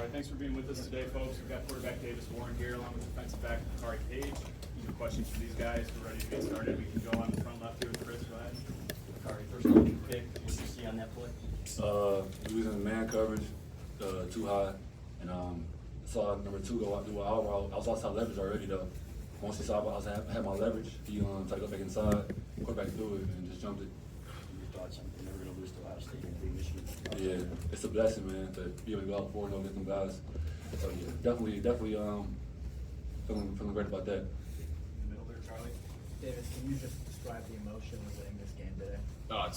right, thanks for being with us today, folks. We've got quarterback Davis Warren here, along with defensive back Makari Paige. Any questions for these guys? We're ready to get started. We can go on the front left here with Chris. Go ahead. Makari, first one you picked. What did you see on that play? We was in man coverage, too high, and saw number 2 go out do an out route. I was outside leverage already though. Once he saw I had my leverage, he tried to go back inside, quarterback threw it, and just jumped it. You thought something they were going to lose to Ohio State and beat Michigan? Yeah, it's a blessing, man, to be able to go out 4-0 against them guys. So yeah, definitely feeling great about that. In the middle there, Charlie. Davis, can you just describe the emotion of winning this game today? Oh,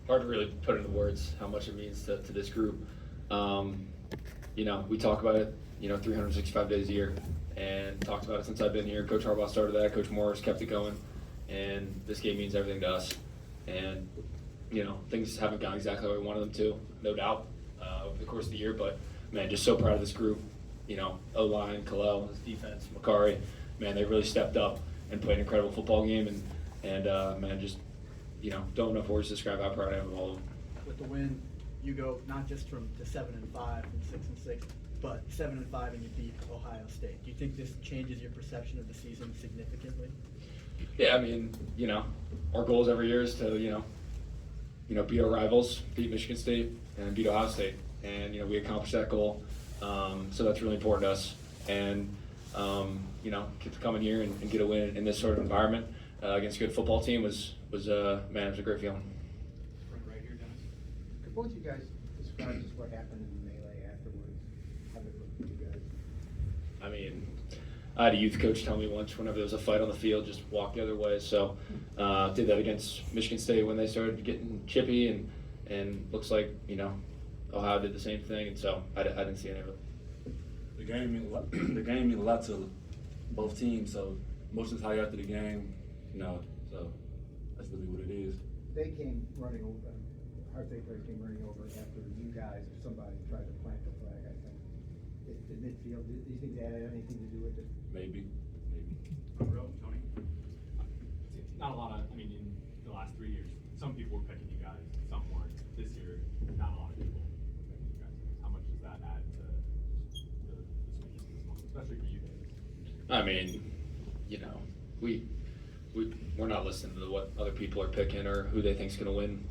hard to really put into words how much it means to this group. We talk about it, 365 days a year, and talked about it since I've been here. Coach Harbaugh started that, Coach Morris kept it going, and this game means everything to us. And, things haven't gone exactly how we wanted them to, no doubt, over the course of the year, but, man, just so proud of this group. O-line, Kalel, his defense, Makari, man, they really stepped up and played an incredible football game, and man, just, don't have enough words to describe how proud I am of all of them. With the win, you go not just to 7-5 from 6-6, but 7-5 and you beat Ohio State. Do you think this changes your perception of the season significantly? Yeah, our goals every year is to, beat our rivals, beat Michigan State, and beat Ohio State. And, we accomplished that goal. So that's really important to us. And, get to come in here and get a win in this sort of environment against a good football team was a great feeling. Right here, Dennis. Could both you guys describe just what happened in the melee afterwards? How did it look for you guys? I had a youth coach tell me once whenever there was a fight on the field, just walk the other way. So did that against Michigan State when they started getting chippy, and looks like, Ohio did the same thing, and so I didn't see any of it. The game mean a lot. The game mean a lot to both teams. So emotions high after the game, So that's really what it is. They came running over. Ohio State players came running over after you guys or somebody tried to plant the flag. I think. Did midfield? Do you think that had anything to do with it? Maybe. Real, Tony. Not a lot of, in the last 3 years, some people were picking you guys, some weren't. This year, not a lot of people were picking you guys. How much does that add to the swings this month, especially for you guys? We're not listening to what other people are picking or who they think's going to win,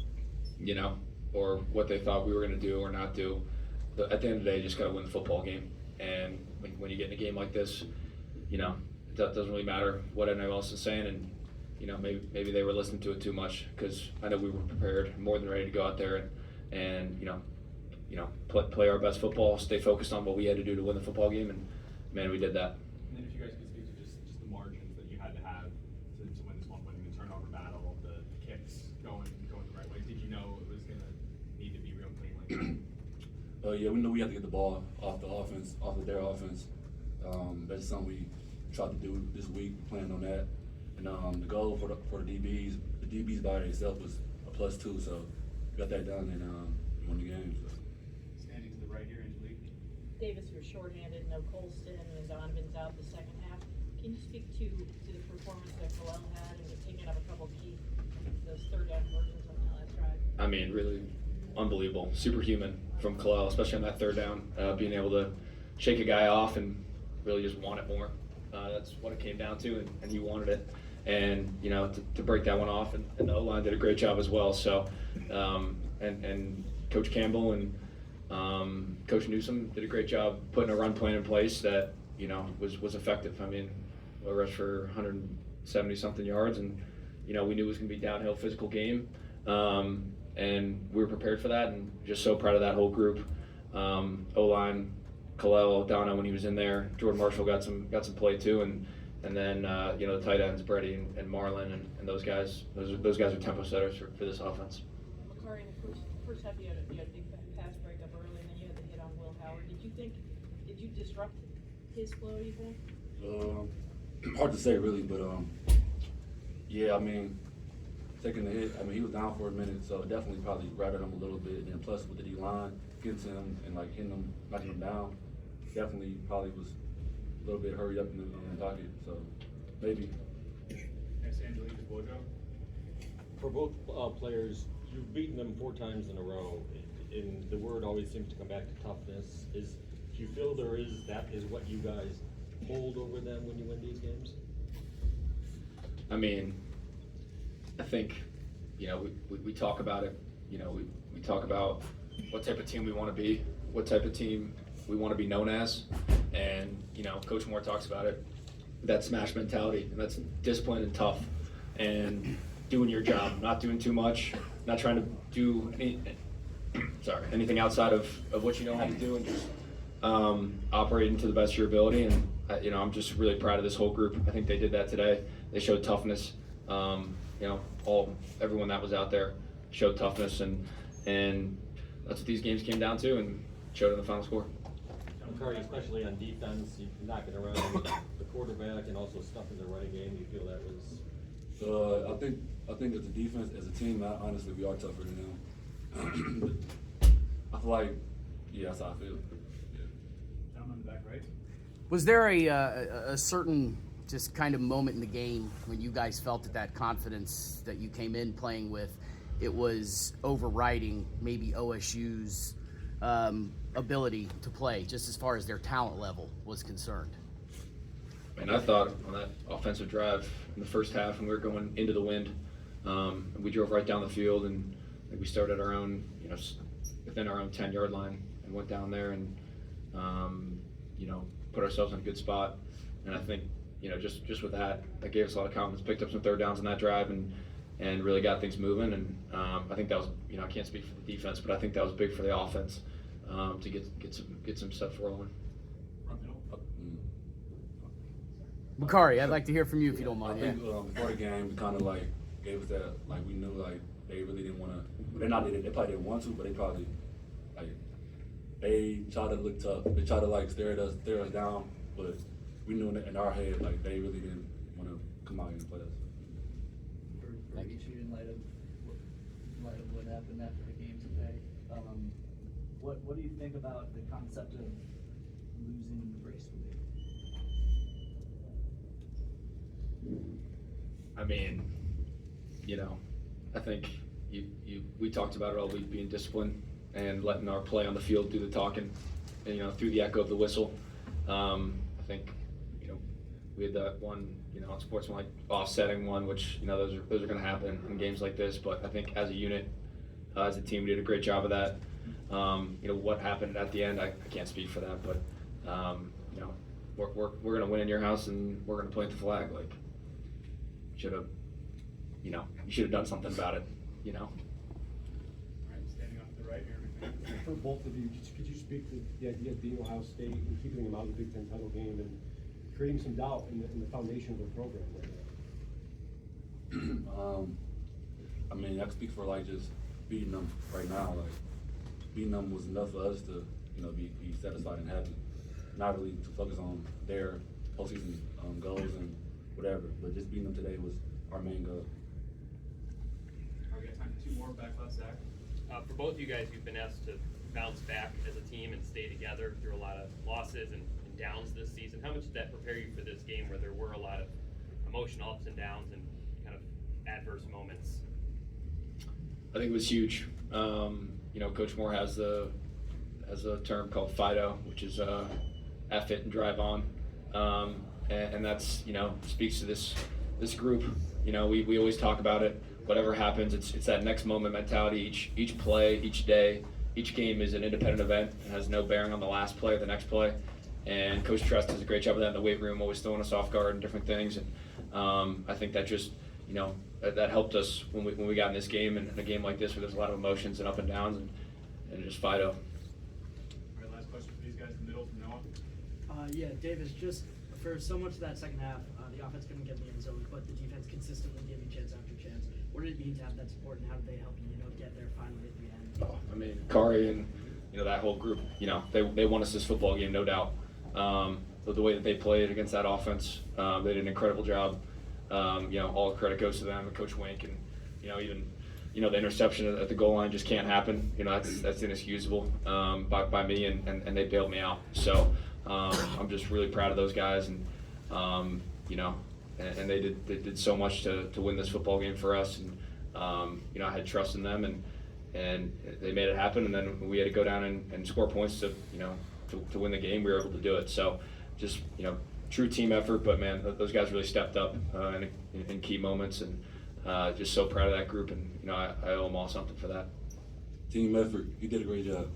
or what they thought we were going to do or not do. But at the end of the day, you just got to win the football game. And when you get in a game like this, that doesn't really matter what anyone else is saying. And maybe they were listening to it too much, because I know we were prepared, more than ready to go out there and play our best football, stay focused on what we had to do to win the football game, and man, we did that. And then if you guys could speak to just the margins that you had to have to win this one, winning the turnover battle, the kicks going the right way. Did you know it was going to need to be real clean like that? Yeah, we knew we had to get the ball off the offense, off of their offense. That's something we tried to do this week, planned on that. And the goal for the DBs by itself was a +2, so we got that done and won the game. So. Standing to the right here, Angelique. Davis, you're shorthanded, no Colston, and Donovan's out the second half. Can you speak to the performance that Kalel had and taking up a couple key, those third down conversions on that last drive? Really unbelievable, superhuman from Kalel, especially on that third down, being able to shake a guy off and really just want it more. That's what it came down to, and he wanted it. And to break that one off, and the O-line did a great job as well. So, and Coach Campbell and Coach Newsom did a great job putting a run plan in place that was effective. We rushed for 170 something yards, and we knew it was going to be a downhill physical game, and we were prepared for that, and just so proud of that whole group. O-line, Kalel, Donna when he was in there, Jordan Marshall got some play too, and then the tight ends Brady and Marlin and those guys. Those guys are tempo setters for this offense. Makari, in the first half, you had a big pass breakup early, and then you had the hit on Will Howard. Did you disrupt his flow, you think? Hard to say really, but yeah, taking the hit. He was down for a minute, so it definitely probably rattled him a little bit. And then plus with the D line, getting to him and hitting him, knocking him down, definitely probably was a little bit hurried up in the pocket. So maybe. Next, Angelique is Wojo. For both players, you've beaten them 4 times in a row. and the word always seems to come back to toughness. Do you feel that is what you guys hold over them when you win these games? I mean, I think, we talk about it, we talk about what type of team we want to be, what type of team we want to be known as, and, Coach Moore talks about it, that smash mentality, and that's disciplined and tough, and doing your job, not doing too much, not trying to do anything outside of what you know how to do, and just operating to the best of your ability. And I'm just really proud of this whole group. I think they did that today. They showed toughness. Everyone that was out there showed toughness, and that's what these games came down to, and showed in the final score. Makari, especially on defense, you knocking around with the quarterback and also stuffing the running game. Do you feel that was? I think as a defense, as a team, honestly, we are tougher than them. I feel like, that's how I feel. Gentleman in the back right. Was there a certain just kind of moment in the game when you guys felt that confidence that you came in playing with, it was overriding maybe OSU's ability to play, just as far as their talent level was concerned? And I thought on that offensive drive in the first half, when we were going into the wind, we drove right down the field, and I think we started our own, within our own 10-yard line, and went down there and, put ourselves in a good spot. And I think, just with that gave us a lot of confidence. Picked up some third downs on that drive, and really got things moving. And I think that was, I can't speak for the defense, but I think that was big for the offense to get some stuff rolling. Makari, I'd like to hear from you if you don't mind. I think before the game, we kind of gave us that, we knew they really didn't want to. They probably didn't want to, but they probably they tried to look tough. They tried to stare us down, but we knew in our head they really didn't want to come out and play us. For each of you, in light of what happened after the game today, what do you think about the concept of losing gracefully? I mean, I think we talked about it all week, being disciplined and letting our play on the field do the talking, and, through the echo of the whistle. I think, we had that one, unsportsmanlike offsetting one, which, those are going to happen in games like this. But I think as a unit, as a team, we did a great job of that. What happened at the end, I can't speak for that, but, we're going to win in your house, and we're going to plant the flag. You should have done something about it, All right, standing off to the right here. For both of you, could you speak to the idea of being Ohio State and keeping them out of the Big Ten title game and creating some doubt in the foundation of the program right now? I mean, I can speak for just beating them right now. Beating them was enough for us to, be satisfied and happy. Not really to focus on their postseason goals and whatever, but just beating them today was our main goal. We got time for two more. Back left, Zach. For both of you guys, you've been asked to bounce back as a team and stay together through a lot of losses and downs this season. How much did that prepare you for this game, where there were a lot of emotional ups and downs and kind of adverse moments? I think it was huge. Coach Moore has a term called FIDO, which is F it and drive on, and that's speaks to this group. We always talk about it. Whatever happens, it's that next moment mentality. Each play, each day, each game is an independent event and has no bearing on the last play or the next play. And Coach Trust does a great job of that in the weight room, always throwing us off guard and different things. And I think that just that helped us when we got in this game, and in a game like this where there's a lot of emotions and up and downs, and just FIDO. All right, last question for these guys in the middle from Noah. Yeah, Davis, just for so much of that second half, the offense couldn't get in the end zone, but the defense consistently gave you chance after chance. What did it mean to have that support, and how did they help you, get there finally at the end? I mean, Kari and that whole group, they won us this football game, no doubt. But the way that they played against that offense, they did an incredible job. All the credit goes to them and Coach Wink, and even the interception at the goal line just can't happen. That's inexcusable by me, and they bailed me out. So I'm just really proud of those guys, and and they did so much to win this football game for us, and I had trust in them, and and they made it happen. And then we had to go down and score points to win the game. We were able to do it. So just true team effort. But man, those guys really stepped up in key moments, and just so proud of that group. And I owe them all something for that. Team effort. You did a great job.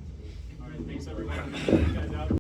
All right, thanks everyone. You guys out.